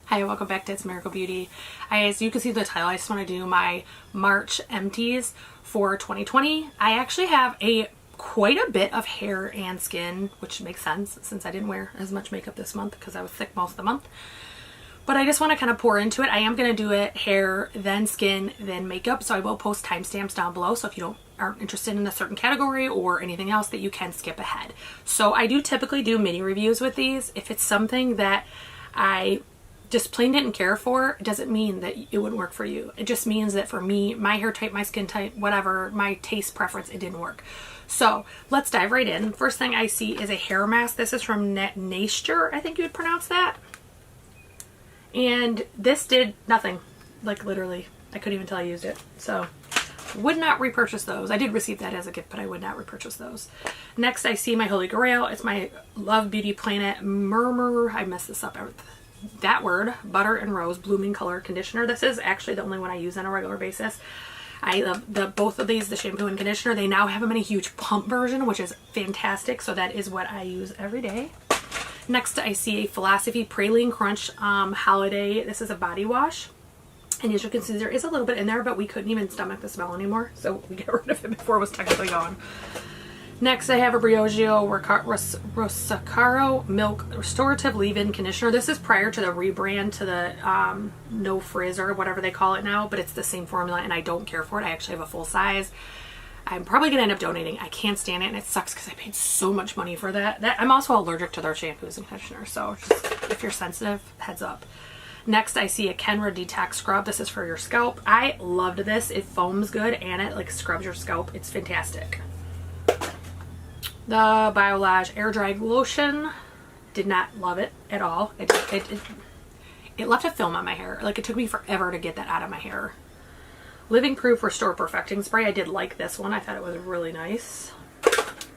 Hi, welcome back to It's Miracle Beauty. As you can see the title, I just want to do my March empties for 2020. I actually have quite a bit of hair and skin, which makes sense since I didn't wear as much makeup this month because I was sick most of the month. But I just want to kind of pour into it. I am going to do it hair, then skin, then makeup. So I will post timestamps down below. So if you aren't interested in a certain category or anything else, that you can skip ahead. So I do typically do mini reviews with these. If it's something that I just plain didn't care for, it doesn't mean that it wouldn't work for you. It just means that for me, my hair type, my skin type, whatever, my taste preference, it didn't work. So let's dive right in. First thing I see is a hair mask. This is from Nature, I think you would pronounce that. And this did nothing. Like literally, I couldn't even tell I used it. So would not repurchase those. I did receive that as a gift, but I would not repurchase those. Next, I see my Holy Grail. It's my Love Beauty Planet Murmur. I messed this up. That word, Butter and Rose Blooming Color Conditioner. This is actually the only one I use on a regular basis. I love both of these, the shampoo and conditioner. They now have them in a huge pump version, which is fantastic. So that is what I use every day. Next, I see a Philosophy Praline Crunch Holiday. This is a body wash. And as you can see, there is a little bit in there, but we couldn't even stomach the smell anymore. So we got rid of it before it was technically gone. Next, I have a Briogeo Rosacaro Milk Restorative Leave-In Conditioner. This is prior to the rebrand to the No Frizz or whatever they call it now, but it's the same formula and I don't care for it. I actually have a full size. I'm probably going to end up donating. I can't stand it and it sucks because I paid so much money for that. I'm also allergic to their shampoos and conditioners, so just, if you're sensitive, heads up. Next, I see a Kenra Detox Scrub. This is for your scalp. I loved this. It foams good and it like scrubs your scalp. It's fantastic. The Biolage Air Dry Lotion, did not love it at all. It left a film on my hair. Like it took me forever to get that out of my hair. Living Proof Restore Perfecting Spray. I did like this one. I thought it was really nice.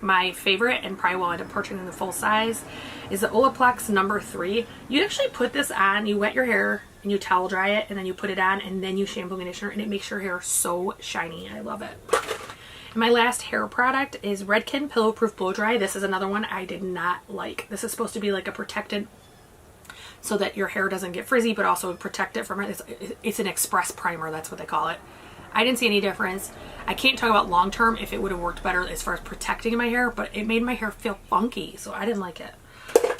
My favorite, and probably will end up purchasing the full size, is the Olaplex number 3. You actually put this on, you wet your hair, and you towel dry it, and then you put it on, and then you shampoo conditioner, and it makes your hair so shiny. I love it. And my last hair product is Redken Pillow Proof Blow Dry. This is another one I did not like. This is supposed to be like a protectant so that your hair doesn't get frizzy, but also protect it from it. It's an express primer, that's what they call it. I didn't see any difference. I can't talk about long term if it would have worked better as far as protecting my hair, but it made my hair feel funky, so I didn't like it.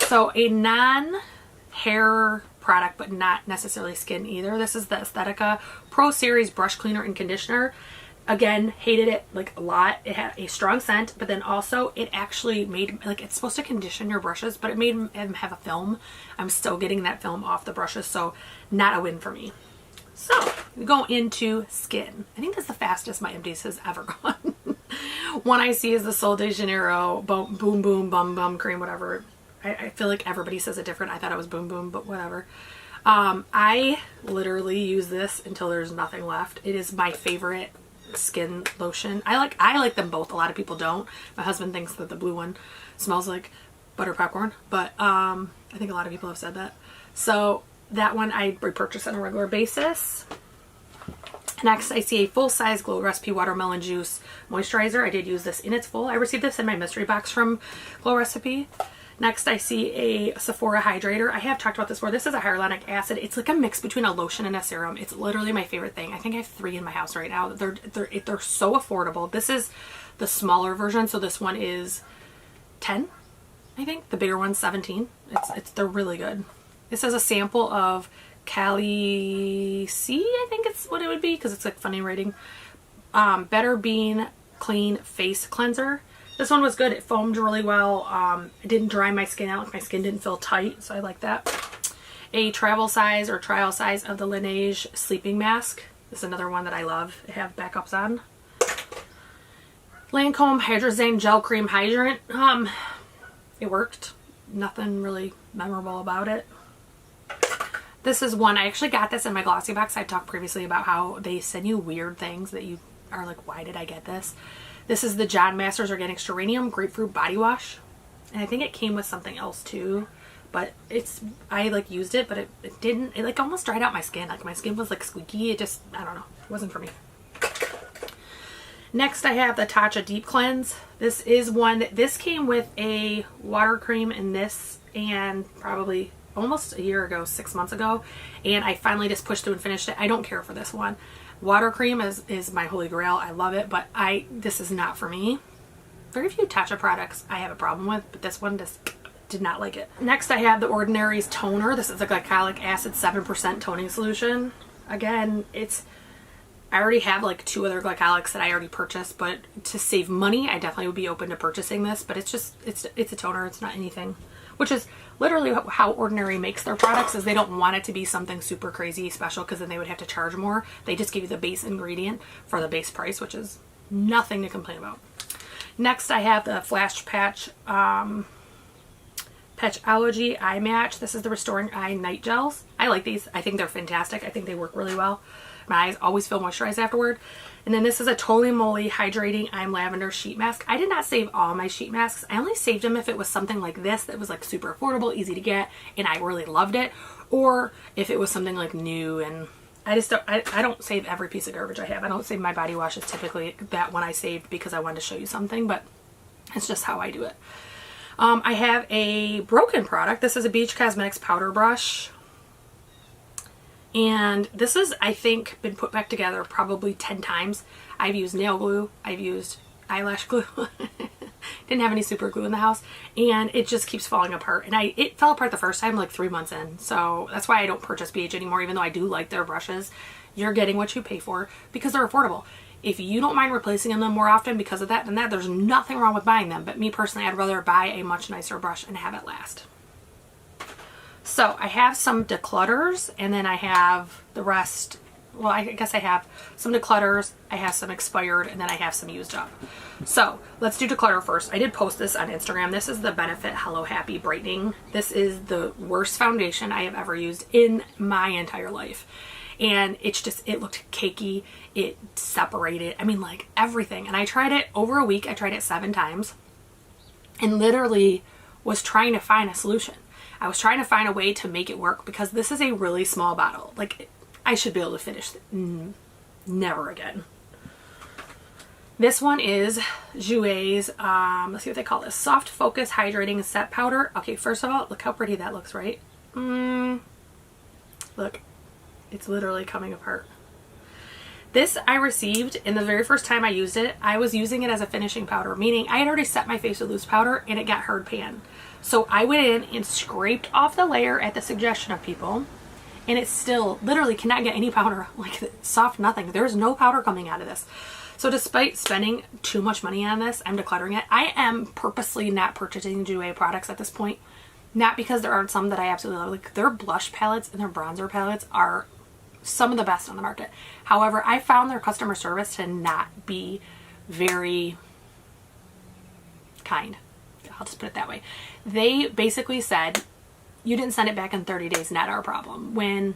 So a non-hair product, but not necessarily skin either. This is the Aesthetica Pro Series Brush Cleaner and Conditioner. Again, hated it like a lot. It had a strong scent, but then also it actually made, like, it's supposed to condition your brushes, but it made them have a film. I'm still getting that film off the brushes, so not a win for me. So we go into skin. I think that's the fastest my empties has ever gone. One I see is the Sol de Janeiro Boom Boom Bum Bum Cream, whatever. I feel like everybody says it different. I thought it was Boom Boom, but whatever. I literally use this until there's nothing left. It is my favorite skin lotion. I like them both. A lot of people don't. My husband thinks that the blue one smells like butter popcorn, but I think a lot of people have said that. So that one I repurchase on a regular basis. Next, I see a full-size Glow Recipe Watermelon Juice Moisturizer. I did use this in its full. I received this in my mystery box from Glow Recipe. Next, I see a Sephora Hydrator. I have talked about this before. This is a hyaluronic acid. It's like a mix between a lotion and a serum. It's literally my favorite thing. I think I have 3 in my house right now. They're so affordable. This is the smaller version, so this one is 10, I think. The bigger one's 17. They're really good. This is a sample of Cali C, I think it's what it would be, because it's like funny writing. Better Bean Clean Face Cleanser. This one was good. It foamed really well. It didn't dry my skin out. My skin didn't feel tight, so I like that. A travel size or trial size of the Laneige Sleeping Mask. This is another one that I love. I have backups on. Lancome Hydrazine Gel Cream Hydrant. It worked. Nothing really memorable about it. This is one, I actually got this in my Glossy box. I talked previously about how they send you weird things that you are like, why did I get this? This is the John Masters Organic Geranium Grapefruit Body Wash. And I think it came with something else too. But I like used it, but it like almost dried out my skin. Like my skin was like squeaky. It just, I don't know. It wasn't for me. Next, I have the Tatcha Deep Cleanse. This is one, this came with a water cream in this and probably almost a year ago, 6 months ago, and I finally just pushed through and finished it. I don't care for this one. Water cream is my holy grail. I love it, but this is not for me. Very few Tatcha products I have a problem with, but this one just did not like it. Next I have the Ordinary's toner. This is a glycolic acid 7% toning solution. Again, I already have like 2 other glycolics that I already purchased, but to save money, I definitely would be open to purchasing this, but it's a toner. It's not anything, which is literally how Ordinary makes their products, is they don't want it to be something super crazy special because then they would have to charge more. They just give you the base ingredient for the base price, which is nothing to complain about. Next, I have the Flash Patch Patchology Eye Match. This is the Restoring Eye Night Gels. I like these. I think they're fantastic. I think they work really well. My eyes always feel moisturized afterward. And then this is a Totally Moly Hydrating Eye Lavender Sheet Mask. I did not save all my sheet masks. I only saved them if it was something like this that was like super affordable, easy to get, and I really loved it. Or if it was something like new, and I don't save every piece of garbage I have. I don't save my body washes typically. That one I saved because I wanted to show you something, but it's just how I do it. I have a broken product. This is a Beach Cosmetics powder brush. And this is, I think, been put back together probably 10 times. I've used nail glue. I've used eyelash glue. Didn't have any super glue in the house. And it just keeps falling apart. And it fell apart the first time like 3 months in. So that's why I don't purchase BH anymore, even though I do like their brushes. You're getting what you pay for because they're affordable. If you don't mind replacing them more often because of that, then there's nothing wrong with buying them. But me personally, I'd rather buy a much nicer brush and have it last. So I have some declutters, and then I have the rest. Well, I guess I have some declutters, I have some expired, and then I have some used up. So let's do declutter first. I did post this on Instagram. This is the Benefit Hello Happy Brightening. This is the worst foundation I have ever used in my entire life. And it looked cakey. It separated. I mean, like everything. And I tried it over a week. I tried it 7 times and literally was trying to find a solution. I was trying to find a way to make it work because this is a really small bottle. Like, I should be able to finish it. Never again. This one is Jouer's, let's see what they call this. Soft Focus Hydrating Set Powder. Okay, first of all, look how pretty that looks, right? Look. It's literally coming apart. This I received, and the very first time I used it, I was using it as a finishing powder, meaning I had already set my face with loose powder and it got hard pan. So I went in and scraped off the layer at the suggestion of people, and it still literally cannot get any powder, like soft nothing. There's no powder coming out of this. So despite spending too much money on this, I'm decluttering it. I am purposely not purchasing Jouer products at this point. Not because there aren't some that I absolutely love. Like, their blush palettes and their bronzer palettes are some of the best on the market. However, I found their customer service to not be very kind. I'll just put it that way. They basically said, you didn't send it back in 30 days, not our problem. When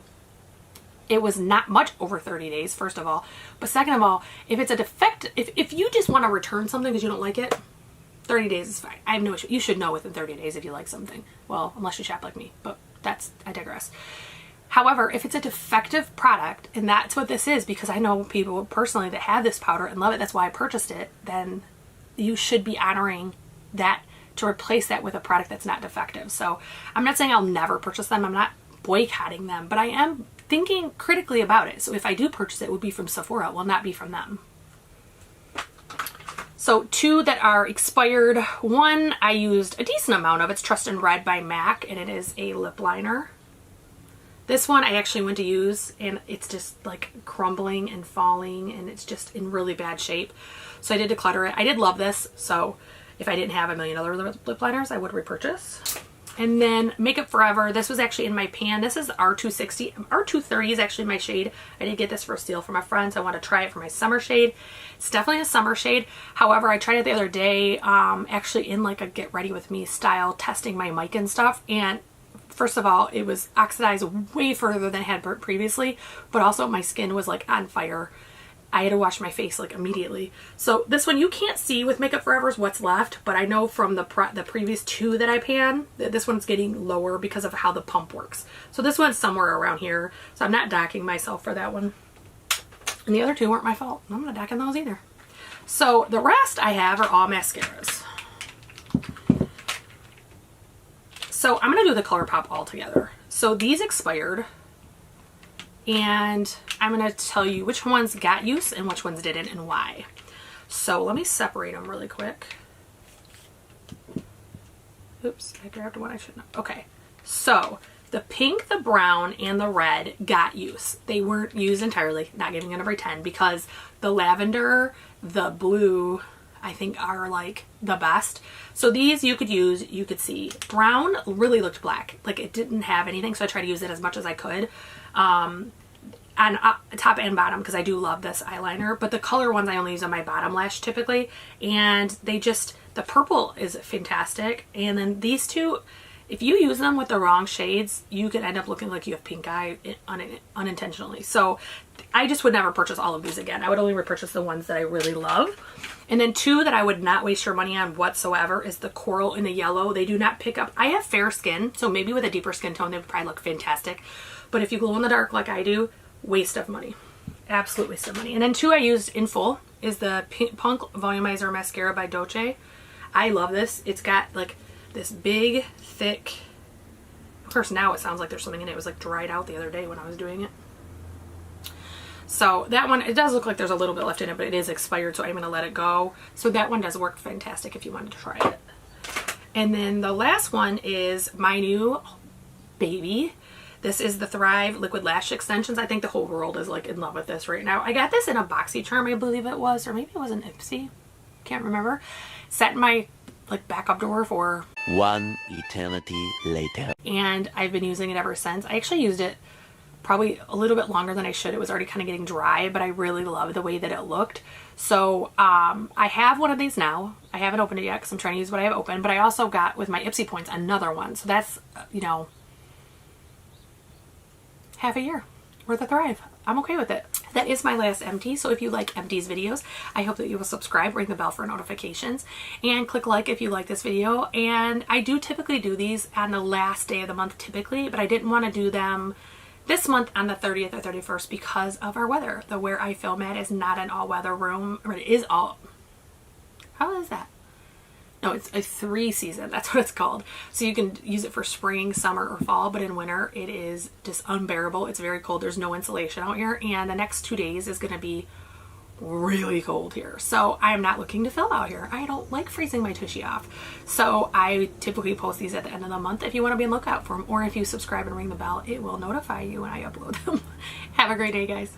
it was not much over 30 days, first of all. But second of all, if it's a defect, if you just want to return something because you don't like it, 30 days is fine. I have no issue. You should know within 30 days if you like something. Well, unless you shop like me, but I digress. However, if it's a defective product, and that's what this is, because I know people personally that have this powder and love it, that's why I purchased it, then you should be honoring that to replace that with a product that's not defective. So I'm not saying I'll never purchase them. I'm not boycotting them, but I am thinking critically about it. So if I do purchase it, it would be from Sephora. It will not be from them. So 2 that are expired. One I used a decent amount of. It's Trust and Red by MAC, and it is a lip liner. This one I actually went to use, and it's just like crumbling and falling, and it's just in really bad shape. So I did declutter it. I did love this, so if I didn't have a million other lip liners, I would repurchase. And then Makeup Forever. This was actually in my pan. This is R260. R230 is actually my shade. I did get this for a steal from a friend, so I want to try it for my summer shade. It's definitely a summer shade. However, I tried it the other day, actually in like a get ready with me style, testing my mic and stuff, and first of all, it was oxidized way further than it had previously, but also my skin was like on fire. I had to wash my face like immediately. So this one you can't see with Makeup Forever's what's left, but I know from the previous 2 that I pan, that this one's getting lower because of how the pump works. So this one's somewhere around here, so I'm not docking myself for that one. And the other 2 weren't my fault. I'm not docking those either. So the rest I have are all mascaras. So I'm going to do the ColourPop all together. So these expired, and I'm going to tell you which ones got use and which ones didn't and why. So let me separate them really quick. Oops, I grabbed one I shouldn't have. Okay, so the pink, the brown, and the red got use. They weren't used entirely, not giving it every 10, because the lavender, the blue, I think are like the best. So these you could use, you could see. Brown really looked black, like it didn't have anything, so I tried to use it as much as I could. On top and bottom, because I do love this eyeliner, but the color ones I only use on my bottom lash typically, and they just, the purple is fantastic, and then these two, if you use them with the wrong shades, you could end up looking like you have pink eye unintentionally. So I just would never purchase all of these again. I would only repurchase the ones that I really love. And then two that I would not waste your money on whatsoever is the coral and the yellow. They do not pick up. I have fair skin, so maybe with a deeper skin tone they would probably look fantastic. But if you glow in the dark like I do, waste of money. Absolute waste of money. And then two I used in full is the Punk Volumizer Mascara by Dolce. I love this. It's got like this big, thick, of course now it sounds like there's something in it. It was like dried out the other day when I was doing it. So that one, it does look like there's a little bit left in it, but it is expired, so I'm going to let it go. So that one does work fantastic if you wanted to try it. And then the last one is my new baby. This is the Thrive Liquid Lash Extensions. I think the whole world is like in love with this right now. I got this in a BoxyCharm, I believe it was, or maybe it was an Ipsy. Can't remember. Set in my like backup drawer for one eternity later. And I've been using it ever since. I actually used it probably a little bit longer than I should. It was already kind of getting dry, but I really love the way that it looked. So I have one of these now. I haven't opened it yet because I'm trying to use what I have open, but I also got with my Ipsy points another one. So that's, you know, half a year worth of Thrive. I'm okay with it. That is my last empty. So if you like empties videos, I hope that you will subscribe, ring the bell for notifications, and click like if you like this video. And I do typically do these on the last day of the month typically, but I didn't want to do them this month on the 30th or 31st because of our weather. The where I film at is not an all-weather room, or it is all, how is that? No, it's a 3-season, that's what it's called. So you can use it for spring, summer, or fall, but in winter it is just unbearable. It's very cold, there's no insulation out here, and the next 2 days is gonna be really cold here. So I'm not looking to film out here. I don't like freezing my tushy off. So I typically post these at the end of the month if you want to be on the lookout for them, or if you subscribe and ring the bell, it will notify you when I upload them. Have a great day, guys.